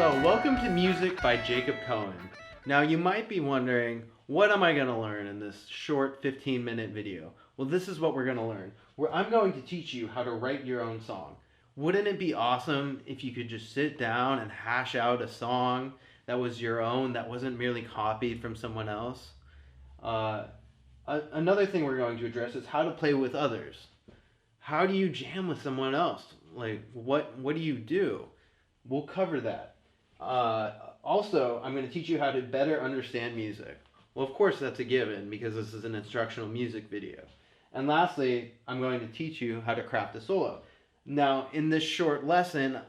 Hello, welcome to Music by Jacob Cohen. Now you might be wondering, what am I going to learn in this short 15-minute video? Well, this is what we're going to learn. I'm going to teach you how to write your own song. Wouldn't it be awesome if you could just sit down and hash out a song that was your own, that wasn't merely copied from someone else? Another thing we're going to address is how to play with others. How do you jam with someone else? Like, what do you do? We'll cover that. Also, I'm going to teach you how to better understand music. Well, of course, that's a given because this is an instructional music video. And lastly, I'm going to teach you how to craft a solo. Now, in this short lesson,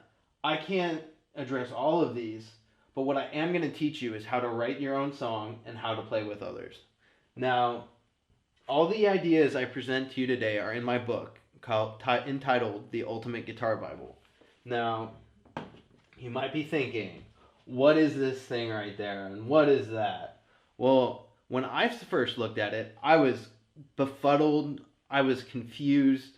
I can't address all of these, but what I am going to teach you is how to write your own song and how to play with others. Now, all the ideas I present to you today are in my book entitled The Ultimate Guitar Bible. Now, you might be thinking, what is this thing right there and what is that? Well, when I first looked at it, I was befuddled, I was confused,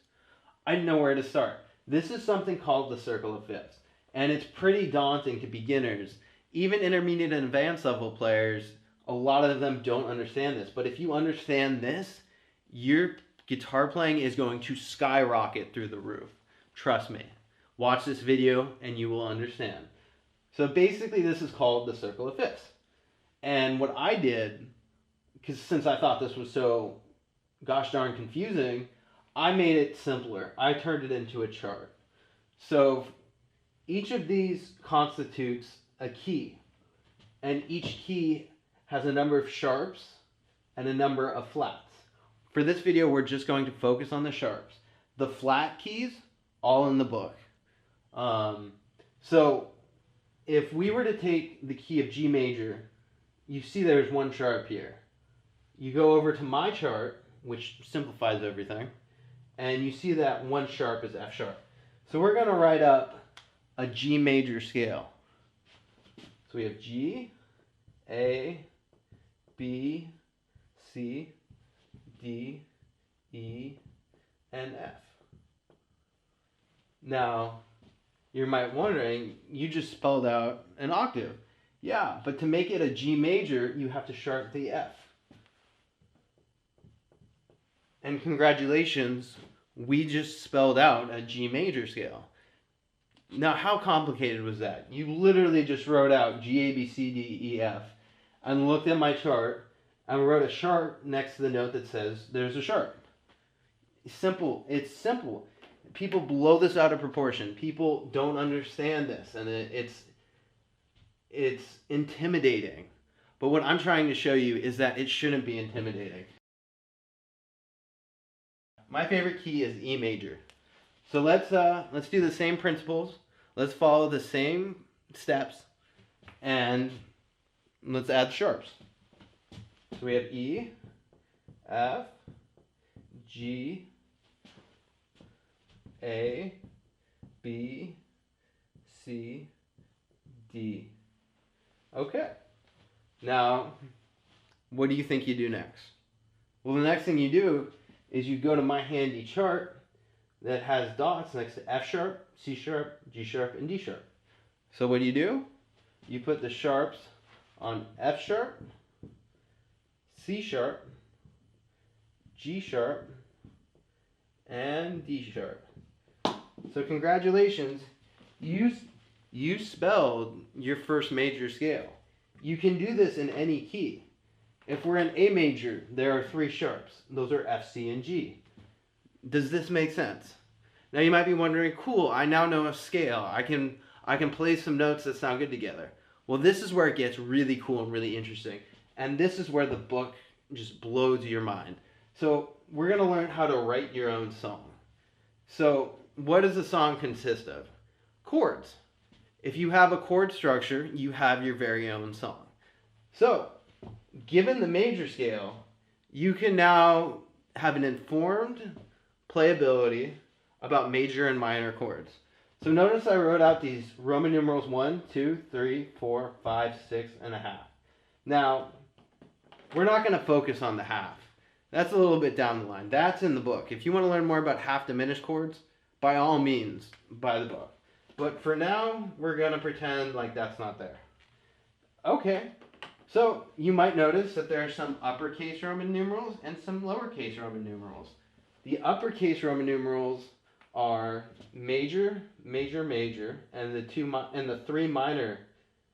I didn't know where to start. This is something called the circle of fifths, and it's pretty daunting to beginners. Even intermediate and advanced level players, a lot of them don't understand this, but if you understand this, your guitar playing is going to skyrocket through the roof. Trust me. Watch this video and you will understand. So basically this is called the circle of fifths. And what I did, because since I thought this was so gosh darn confusing, I made it simpler. I turned it into a chart. So each of these constitutes a key. And each key has a number of sharps and a number of flats. For this video, we're just going to focus on the sharps. The flat keys, all in the book. So if we were to take the key of G major, you see there's one sharp here. You go over to my chart, which simplifies everything, and you see that one sharp is F sharp. So we're going to write up a G major scale. So we have G, A, B, C, D, E, and F. Now, you might be wondering, you just spelled out an octave. Yeah, but to make it a G major, you have to sharp the F. And congratulations, we just spelled out a G major scale. Now, how complicated was that? You literally just wrote out G, A, B, C, D, E, F, and looked at my chart, and wrote a sharp next to the note that says there's a sharp. Simple. It's simple. People blow this out of proportion. People don't understand this, and it's intimidating. But what I'm trying to show you is that it shouldn't be intimidating. My favorite key is E major. So let's do the same principles. Let's follow the same steps, and let's add sharps. So we have E, F, G, A, B, C, D. Okay. Now, what do you think you do next? Well, the next thing you do is you go to my handy chart that has dots next to F sharp, C sharp, G sharp, and D sharp. So what do? You put the sharps on F sharp, C sharp, G sharp, and D sharp. So congratulations, you spelled your first major scale. You can do this in any key. If we're in A major, there are 3 sharps. Those are F, C, and G. Does this make sense? Now you might be wondering, cool, I now know a scale. I can play some notes that sound good together. Well, this is where it gets really cool and really interesting. And this is where the book just blows your mind. So we're going to learn how to write your own song. So what does a song consist of? Chords. If you have a chord structure, you have your very own song. So given the major scale, you can now have an informed playability about major and minor chords. So notice I wrote out these Roman numerals 1, 2, 3, 4, 5, 6, and a half. Now, we're not going to focus on the half. That's a little bit down the line. That's in the book. If you want to learn more about half diminished chords, by all means, buy the book. But for now, we're going to pretend like that's not there. Okay. So you might notice that there are some uppercase Roman numerals and some lowercase Roman numerals. The uppercase Roman numerals are major, major, major, and the three minor.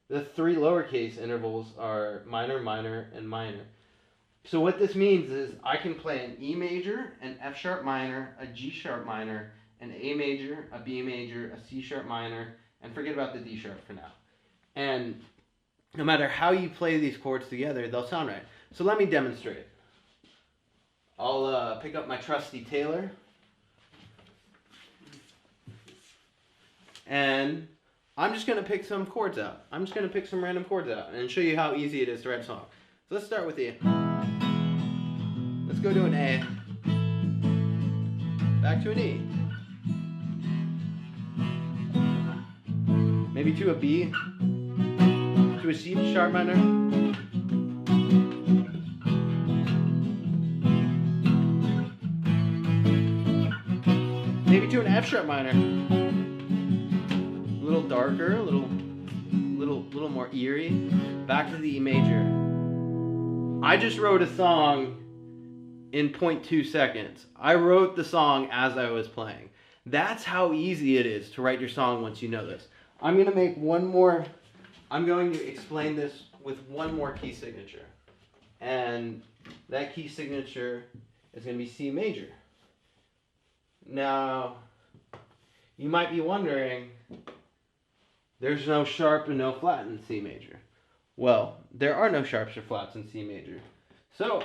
The three lowercase intervals are minor, minor, and minor. So what this means is I can play an E major, an F sharp minor, a G sharp minor, an A major, a B major, a C sharp minor, and forget about the D sharp for now. And no matter how you play these chords together, they'll sound right. So let me demonstrate. I'll pick up my trusty Taylor. And I'm just going to pick some chords out. I'm just going to pick some random chords out and show you how easy it is to write a song. So let's start with E. Let's go to an A. Back to an E. Maybe to a B. To a C sharp minor. Maybe to an F sharp minor. A little darker, a little more eerie. Back to the E major. I just wrote a song in 0.2 seconds. I wrote the song as I was playing. That's how easy it is to write your song once you know this. I'm going to explain this with one more key signature. And that key signature is going to be C major. Now, you might be wondering, there's no sharp and no flat in C major. Well, there are no sharps or flats in C major. So,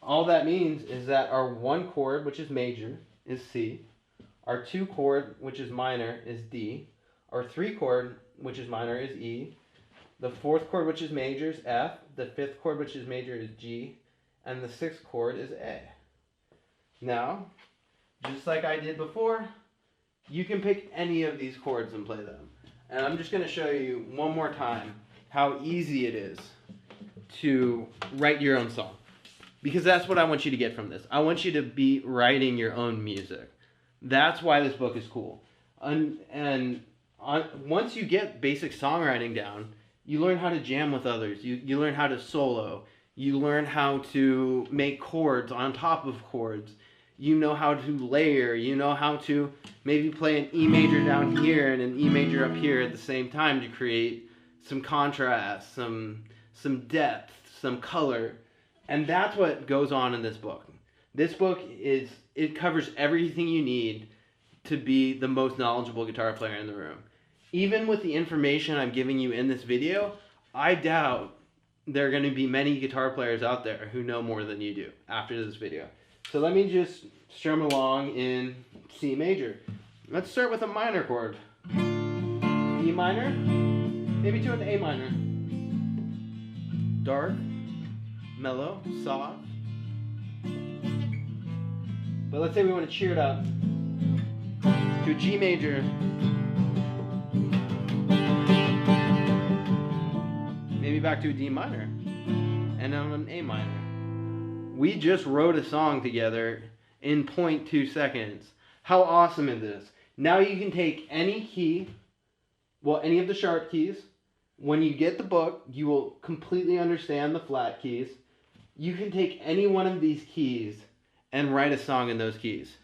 all that means is that our one chord, which is major, is C. Our two chord, which is minor, is D. Our three chord, which is minor, is E. The fourth chord, which is major, is F. The fifth chord, which is major, is G. And the sixth chord is A. Now, just like I did before, you can pick any of these chords and play them. And I'm just going to show you one more time how easy it is to write your own song. Because that's what I want you to get from this. I want you to be writing your own music. That's why this book is cool. Once you get basic songwriting down, you learn how to jam with others. You learn how to solo. You learn how to make chords on top of chords. You know how to layer. You know how to maybe play an E major down here and an E major up here at the same time to create some contrast, some depth, some color. And that's what goes on in this book. This book it covers everything you need to be the most knowledgeable guitar player in the room. Even with the information I'm giving you in this video, I doubt there are going to be many guitar players out there who know more than you do after this video. So let me just strum along in C major. Let's start with a minor chord. E minor, maybe to an A minor. Dark, mellow, soft. But let's say we want to cheer it up to a G major. Maybe back to a D minor. And then an A minor. We just wrote a song together in 0.2 seconds. How awesome is this? Now you can take any key, well, any of the sharp keys. When you get the book, you will completely understand the flat keys. You can take any one of these keys and write a song in those keys.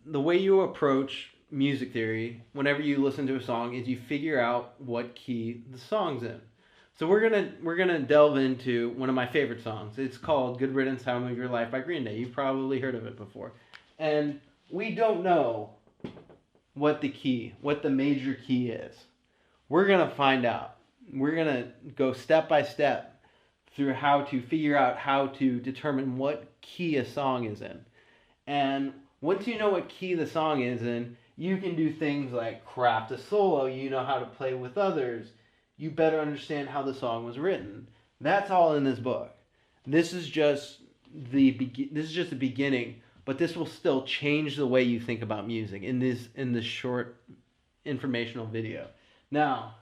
The way you approach music theory whenever you listen to a song is you figure out what key the song's in. So we're gonna delve into one of my favorite songs. It's called "Good Riddance, Time of Your Life" by Green Day. You've probably heard of it before. And we don't know what the major key is. We're gonna find out. We're gonna go step by step through how to figure out how to determine what key a song is in. And once you know what key the song is in, you can do things like craft a solo. You know how to play with others. You better understand how the song was written. That's all in this book. This is just the beginning, but this will still change the way you think about music in this short informational video. Now,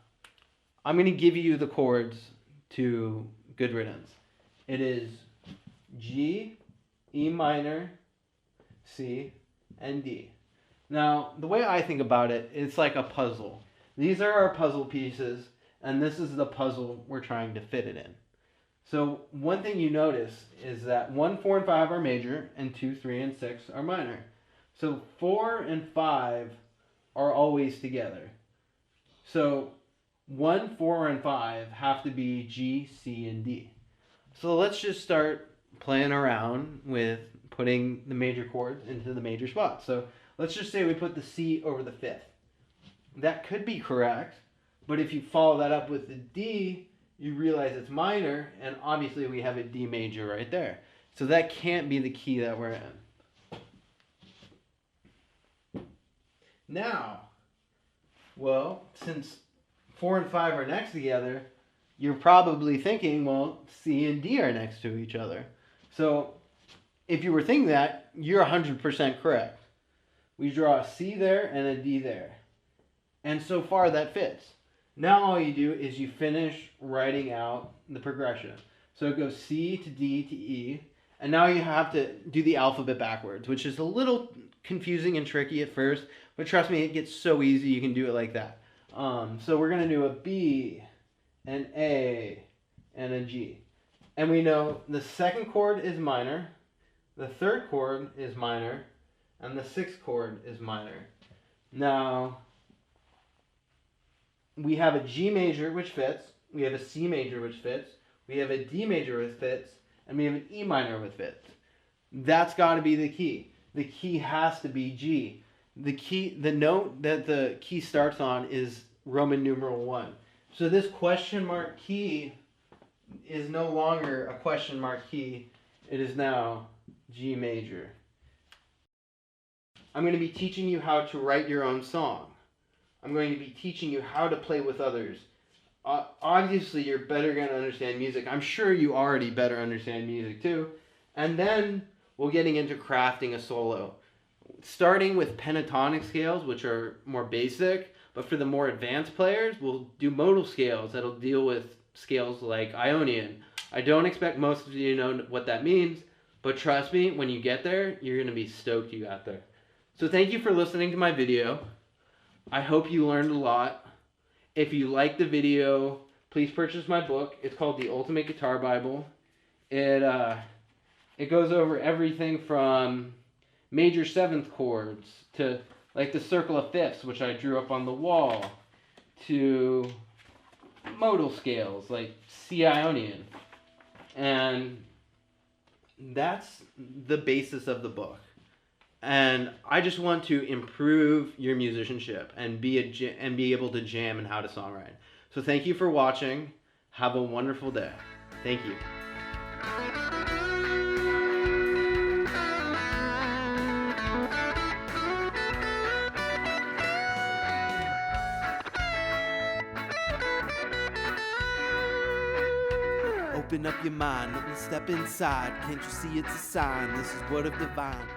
I'm going to give you the chords to Good Riddance. It is G, E minor, C, and D. Now, the way I think about it, it's like a puzzle. These are our puzzle pieces, and this is the puzzle we're trying to fit it in. So one thing you notice is that 1, 4, and 5 are major, and 2, 3, and 6 are minor. So 4 and 5 are always together. So 1, 4, and 5 have to be G, C, and D. So let's just start playing around with putting the major chords into the major spots. So let's just say we put the C over the 5th. That could be correct, but if you follow that up with the D, you realize it's minor, and obviously we have a D major right there. So that can't be the key that we're in. Now, well, since 4 and 5 are next together, you're probably thinking, well, C and D are next to each other. So if you were thinking that, you're 100% correct. We draw a C there and a D there. And so far that fits. Now all you do is you finish writing out the progression. So it goes C to D to E. And now you have to do the alphabet backwards, which is a little confusing and tricky at first. But trust me, it gets so easy you can do it like that. So we're going to do a B, an A, and a G. And we know the second chord is minor, the third chord is minor, and the sixth chord is minor. Now, we have a G major which fits, we have a C major which fits, we have a D major which fits, and we have an E minor which fits. That's got to be the key. The key has to be G. The note that the key starts on is Roman numeral 1. So this question mark key is no longer a question mark key. It is now G major. I'm going to be teaching you how to write your own song. I'm going to be teaching you how to play with others. Obviously, you're better going to understand music. I'm sure you already better understand music too. And then we're getting into crafting a solo. Starting with pentatonic scales, which are more basic, but for the more advanced players, we'll do modal scales that'll deal with scales like Ionian. I don't expect most of you to know what that means, but trust me, when you get there, you're going to be stoked you got there. So thank you for listening to my video. I hope you learned a lot. If you liked the video, please purchase my book. It's called The Ultimate Guitar Bible. It goes over everything from major 7th chords to like the circle of fifths, which I drew up on the wall, to modal scales like C Ionian. And that's the basis of the book. And I just want to improve your musicianship and be able to jam and how to songwrite. So thank you for watching. Have a wonderful day. Thank you. Open up your mind, let me step inside. Can't you see it's a sign? This is word of divine.